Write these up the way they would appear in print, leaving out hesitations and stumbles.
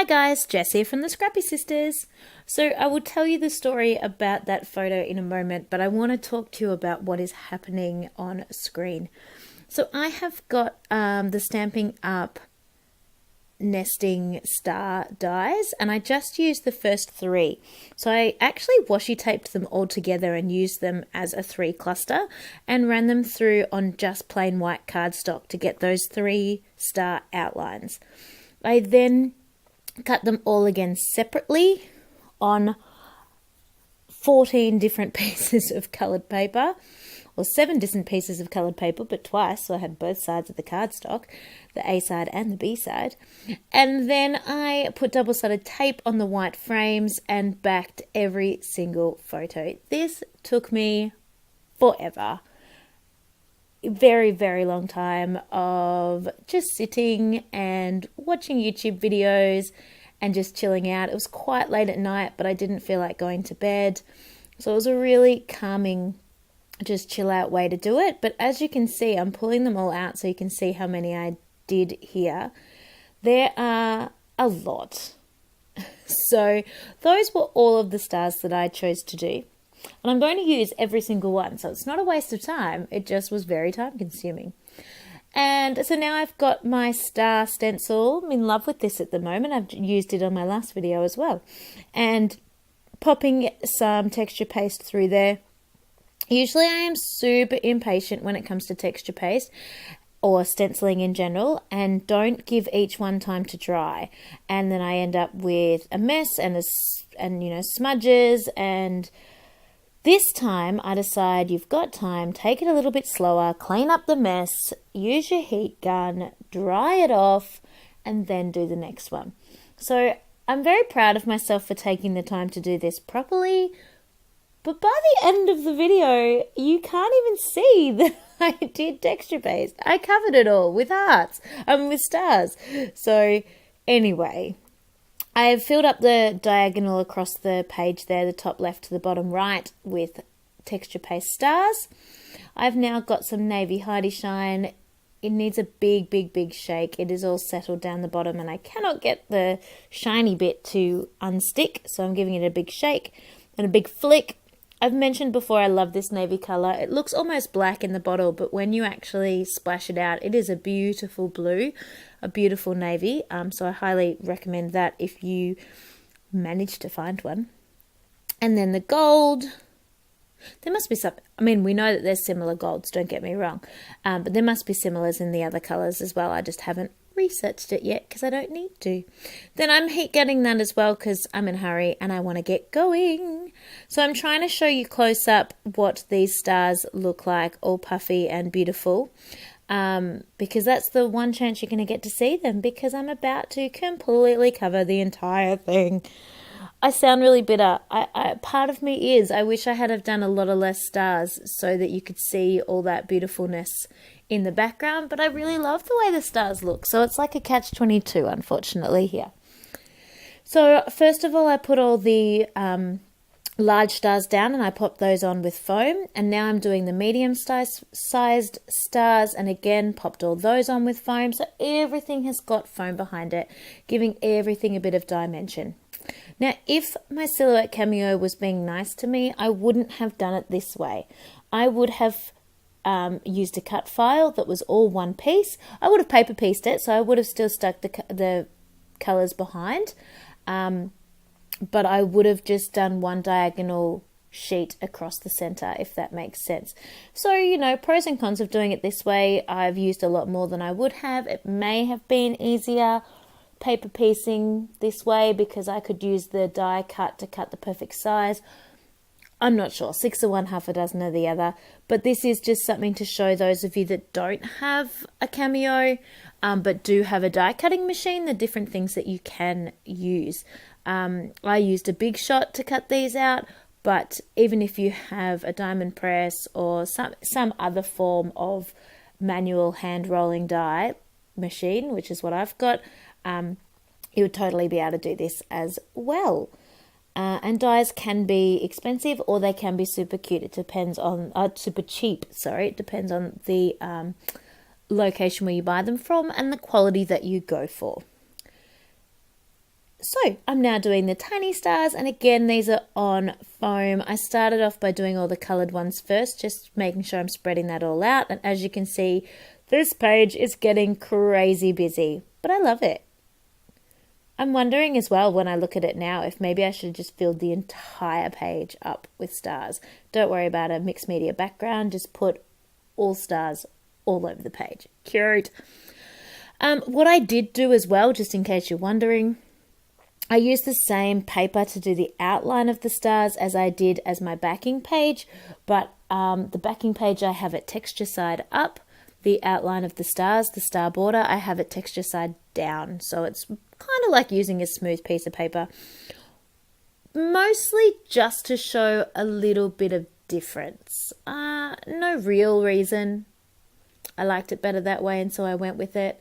guys, Jess here from the Scrappy Sisters. So I will tell you the story about that photo in a moment, but I want to talk to you about what is happening on screen. So I have got the Stampin' Up nesting star dies, and I just used the first 3. So I actually washi taped them all together and used them as a 3 cluster and ran them through on just plain white cardstock to get those 3 star outlines. I then cut them all again separately on 14 different pieces of coloured paper, or 7 different pieces of coloured paper, but twice, so I had both sides of the cardstock, the A side and the B side. And then I put double-sided tape on the white frames and backed every single photo. This took me forever. Very, very long time of just sitting and watching YouTube videos and just chilling out. It was quite late at night, but I didn't feel like going to bed. So it was a really calming, just chill out way to do it. But as you can see, I'm pulling them all out so you can see how many I did here. There are a lot. So those were all of the stars that I chose to do. And I'm going to use every single one, so it's not a waste of time. It just was very time consuming. And so now I've got my star stencil. I'm in love with this at the moment. I've used it on my last video as well. And popping some texture paste through there. Usually I am super impatient when it comes to texture paste or stenciling in general, and don't give each one time to dry. And then I end up with a mess and smudges. And this time I decide you've got time, take it a little bit slower, clean up the mess, use your heat gun, dry it off, and then do the next one. So I'm very proud of myself for taking the time to do this properly, but by the end of the video, you can't even see that I did texture paste. I covered it all with hearts and with stars. So anyway, I have filled up the diagonal across the page there, the top left to the bottom right, with texture paste stars. I've now got some navy Heidi shine. It needs a big, big, big shake. It is all settled down the bottom and I cannot get the shiny bit to unstick, so I'm giving it a big shake and a big flick. I've mentioned before I love this navy colour. It looks almost black in the bottle, but when you actually splash it out, it is a beautiful blue, a beautiful navy. So I highly recommend that if you manage to find one. And then the gold. There must be some, we know that there's similar golds, don't get me wrong. But there must be similars in the other colours as well. I just haven't researched it yet because I don't need to. Then I'm heat gunning that as well because I'm in a hurry and I want to get going. So I'm trying to show you close up what these stars look like, all puffy and beautiful, because that's the one chance you're going to get to see them, because I'm about to completely cover the entire thing. I sound really bitter. Part of me is, I wish I had have done a lot of less stars so that you could see all that beautifulness in the background, but I really love the way the stars look. So it's like a catch-22, unfortunately, here. So first of all, I put all the large stars down and I popped those on with foam. And now I'm doing the medium-sized stars and again popped all those on with foam. So everything has got foam behind it, giving everything a bit of dimension. Now, if my silhouette cameo was being nice to me, I wouldn't have done it this way. I would have used a cut file that was all one piece. I would have paper pieced it, so I would have still stuck the colours behind, but I would have just done one diagonal sheet across the centre, if that makes sense. So, pros and cons of doing it this way. I've used a lot more than I would have. It may have been easier paper piecing this way because I could use the die cut to cut the perfect size. I'm not sure, 6 of one, half a dozen of the other, but this is just something to show those of you that don't have a cameo, but do have a die cutting machine, the different things that you can use. I used a big shot to cut these out, but even if you have a diamond press or some other form of manual hand rolling die machine, which is what I've got, you would totally be able to do this as well. And dies can be expensive or they can be super cute. It depends on, super cheap, sorry. It depends on the location where you buy them from and the quality that you go for. So I'm now doing the tiny stars, and again, these are on foam. I started off by doing all the coloured ones first, just making sure I'm spreading that all out. And as you can see, this page is getting crazy busy, but I love it. I'm wondering as well, when I look at it now, if maybe I should just fill the entire page up with stars. Don't worry about a mixed media background, just put all stars all over the page. Cute. What I did do as well, just in case you're wondering, I used the same paper to do the outline of the stars as I did as my backing page, but the backing page I have it texture side up. The outline of the stars, the star border, I have it texture side down. So it's kind of like using a smooth piece of paper. Mostly just to show a little bit of difference. No real reason. I liked it better that way, and so I went with it.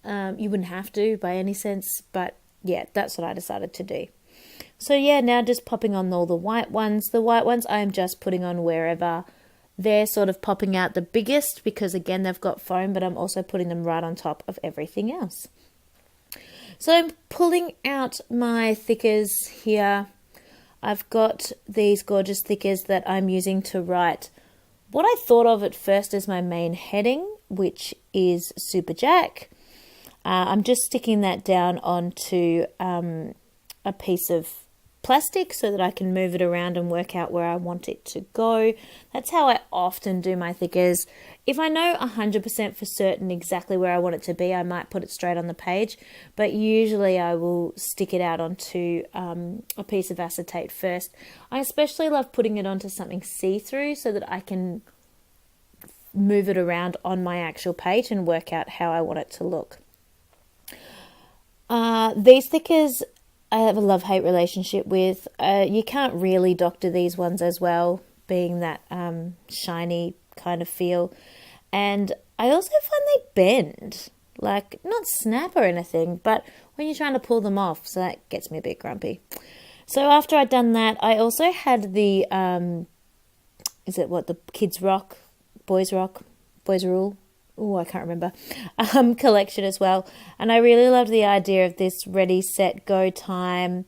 You wouldn't have to by any sense, but yeah, that's what I decided to do. So yeah, now just popping on all the white ones. The white ones I'm just putting on wherever they're sort of popping out the biggest, because again, they've got foam, but I'm also putting them right on top of everything else. So I'm pulling out my thickers here. I've got these gorgeous thickers that I'm using to write what I thought of at first as my main heading, which is Super Jack. I'm just sticking that down onto a piece of plastic so that I can move it around and work out where I want it to go. That's how I often do my thickers. If I know 100% for certain exactly where I want it to be, I might put it straight on the page, but usually I will stick it out onto a piece of acetate first. I especially love putting it onto something see-through so that I can move it around on my actual page and work out how I want it to look. These thickers I have a love-hate relationship with. You can't really doctor these ones as well, being that shiny kind of feel. And I also find they bend, like not snap or anything, but when you're trying to pull them off, so that gets me a bit grumpy. So after I'd done that, I also had the, the Kids Rock, Boys Rule? Oh, I can't remember, collection as well. And I really loved the idea of this ready, set, go time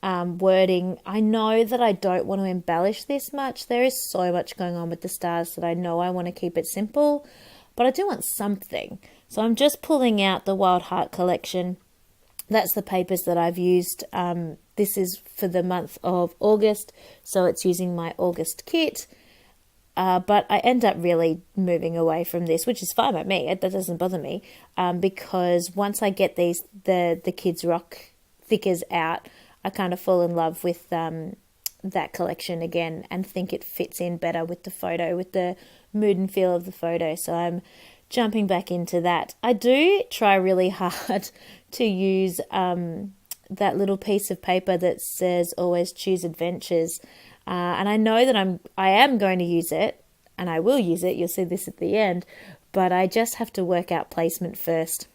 wording. I know that I don't want to embellish this much. There is so much going on with the stars that I know I want to keep it simple, but I do want something. So I'm just pulling out the Wild Heart collection. That's the papers that I've used. This is for the month of August, so it's using my August kit. But I end up really moving away from this, which is fine by me. That doesn't bother me, because once I get the Kids Rock thickers out, I kind of fall in love with that collection again and think it fits in better with the photo, with the mood and feel of the photo. So I'm jumping back into that. I do try really hard to use that little piece of paper that says "Always Choose Adventures." And I know that I am going to use it, and I will use it. You'll see this at the end, but I just have to work out placement first.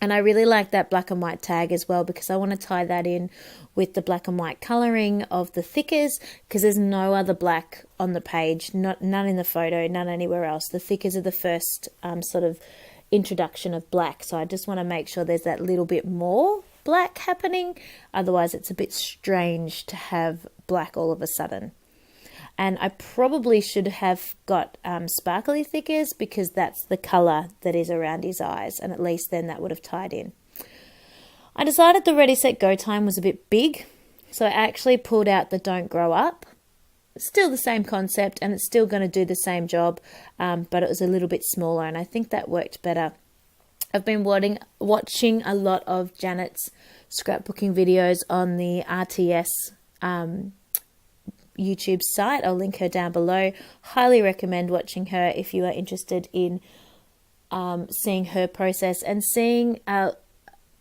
And I really like that black and white tag as well, because I want to tie that in with the black and white colouring of the thickers, because there's no other black on the page, none in the photo, none anywhere else. The thickers are the first sort of introduction of black, so I just want to make sure there's that little bit more black happening. Otherwise it's a bit strange to have black all of a sudden. And I probably should have got sparkly thickers, because that's the colour that is around his eyes, and at least then that would have tied in. I decided the Ready Set Go time was a bit big, so I actually pulled out the Don't Grow Up. Still the same concept, and it's still going to do the same job, but it was a little bit smaller, and I think that worked better. I've been watching a lot of Janet's scrapbooking videos on the RTS YouTube site. I'll link her down below. Highly recommend watching her if you are interested in seeing her process and seeing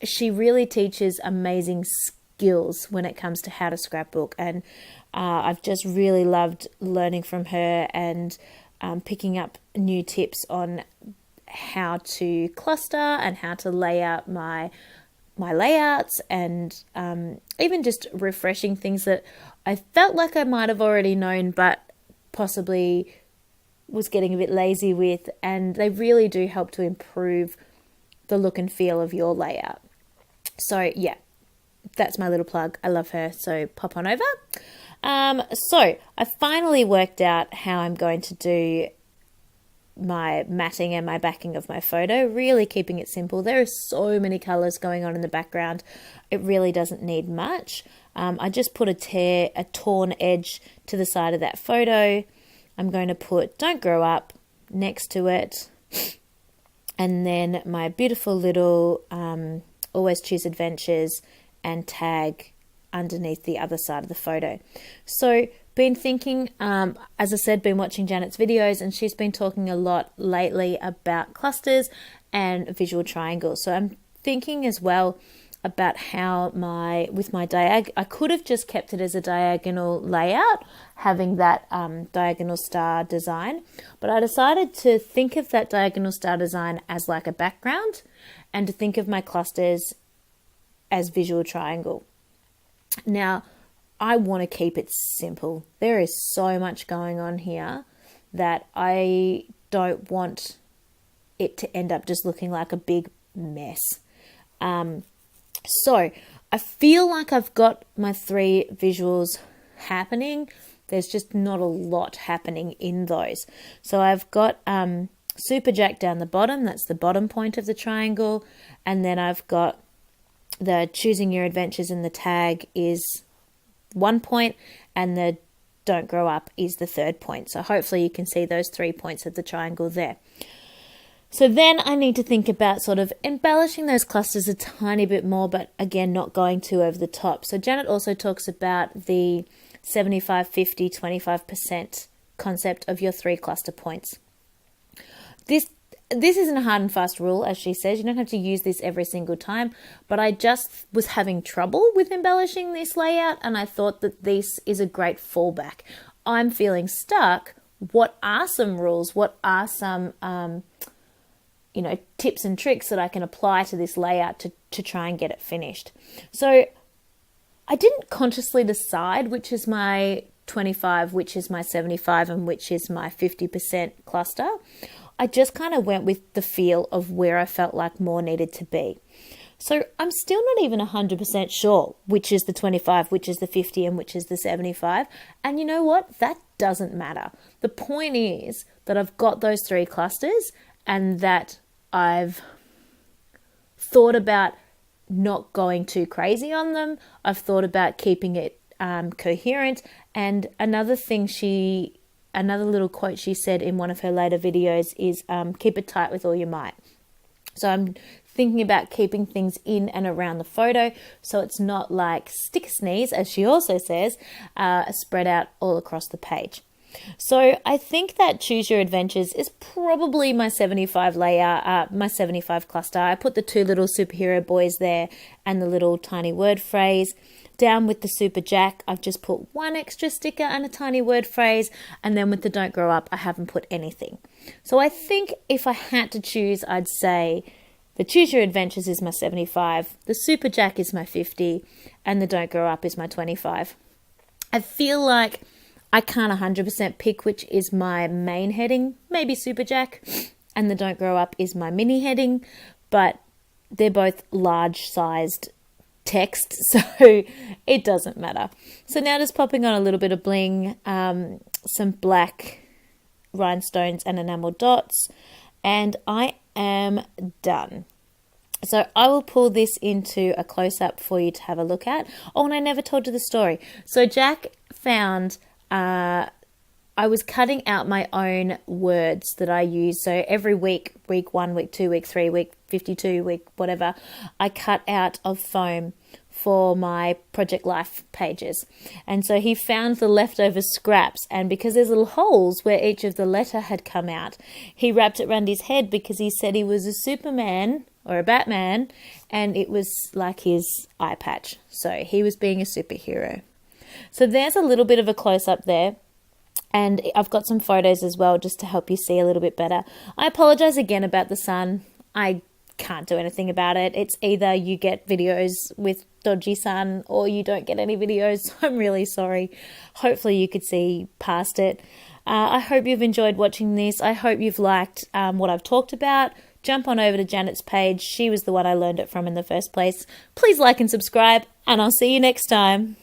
she really teaches amazing skills when it comes to how to scrapbook, and I've just really loved learning from her and picking up new tips on how to cluster and how to lay out my layouts, and even just refreshing things that I felt like I might have already known but possibly was getting a bit lazy with, and they really do help to improve the look and feel of your layout. So yeah, that's my little plug. I love her, so pop on over. So I finally worked out how I'm going to do my matting and my backing of my photo, really keeping it simple. There are so many colors going on in the background. It really doesn't need much. I just put a torn edge to the side of that photo. I'm going to put Don't Grow Up next to it. And then my beautiful little Always Choose Adventures and tag underneath the other side of the photo. So been thinking, as I said, been watching Janet's videos, and she's been talking a lot lately about clusters and visual triangles. So I'm thinking as well about how I could have just kept it as a diagonal layout, having that diagonal star design, but I decided to think of that diagonal star design as like a background and to think of my clusters as visual triangle. Now, I want to keep it simple. There is so much going on here that I don't want it to end up just looking like a big mess. So I feel like I've got my 3 visuals happening. There's just not a lot happening in those. So I've got Super Jack down the bottom. That's the bottom point of the triangle. And then I've got the Choosing Your Adventures in the tag is 1 point, and the Don't Grow Up is the 3rd point. So hopefully you can see those 3 points of the triangle there. So then I need to think about sort of embellishing those clusters a tiny bit more, but again, not going too over the top. So Janet also talks about the 75, 50, 25% concept of your 3 cluster points. This isn't a hard and fast rule, as she says. You don't have to use this every single time, but I just was having trouble with embellishing this layout, and I thought that this is a great fallback. I'm feeling stuck. What are some rules? What are some tips and tricks that I can apply to this layout to try and get it finished? So I didn't consciously decide which is my 25, which is my 75, and which is my 50% cluster. I just kind of went with the feel of where I felt like more needed to be. So I'm still not even 100% sure which is the 25, which is the 50, and which is the 75. And you know what? That doesn't matter. The point is that I've got those 3 clusters, and that I've thought about not going too crazy on them. I've thought about keeping it coherent. And another little quote she said in one of her later videos is keep it tight with all your might. So I'm thinking about keeping things in and around the photo so it's not like stick a sneeze, as she also says, spread out all across the page. So I think that Choose Your Adventures is probably my 75 layer, my 75 cluster. I put the 2 little superhero boys there and the little tiny word phrase. Down with the Super Jack, I've just put 1 extra sticker and a tiny word phrase. And then with the Don't Grow Up, I haven't put anything. So I think if I had to choose, I'd say the Choose Your Adventures is my 75, the Super Jack is my 50, and the Don't Grow Up is my 25. I feel like I can't 100% pick which is my main heading. Maybe Super Jack, and the Don't Grow Up is my mini heading, but they're both large-sized text, so it doesn't matter. So now just popping on a little bit of bling, some black rhinestones and enamel dots, and I am done. So I will pull this into a close-up for you to have a look at. Oh, and I never told you the story. So Jack found I was cutting out my own words that I use. So every week 1, week 2, week 3, week 52, week whatever, I cut out of foam for my Project Life pages. And so he found the leftover scraps, and because there's little holes where each of the letter had come out, he wrapped it around his head because he said he was a Superman or a Batman, and it was like his eye patch. So he was being a superhero. So there's a little bit of a close-up there. And I've got some photos as well just to help you see a little bit better. I apologize again about the sun. I can't do anything about it. It's either you get videos with dodgy sun or you don't get any videos. So I'm really sorry. Hopefully you could see past it. I hope you've enjoyed watching this. I hope you've liked what I've talked about. jump on over to Janet's page. She was the one I learned it from in the first place. Please like and subscribe, and I'll see you next time.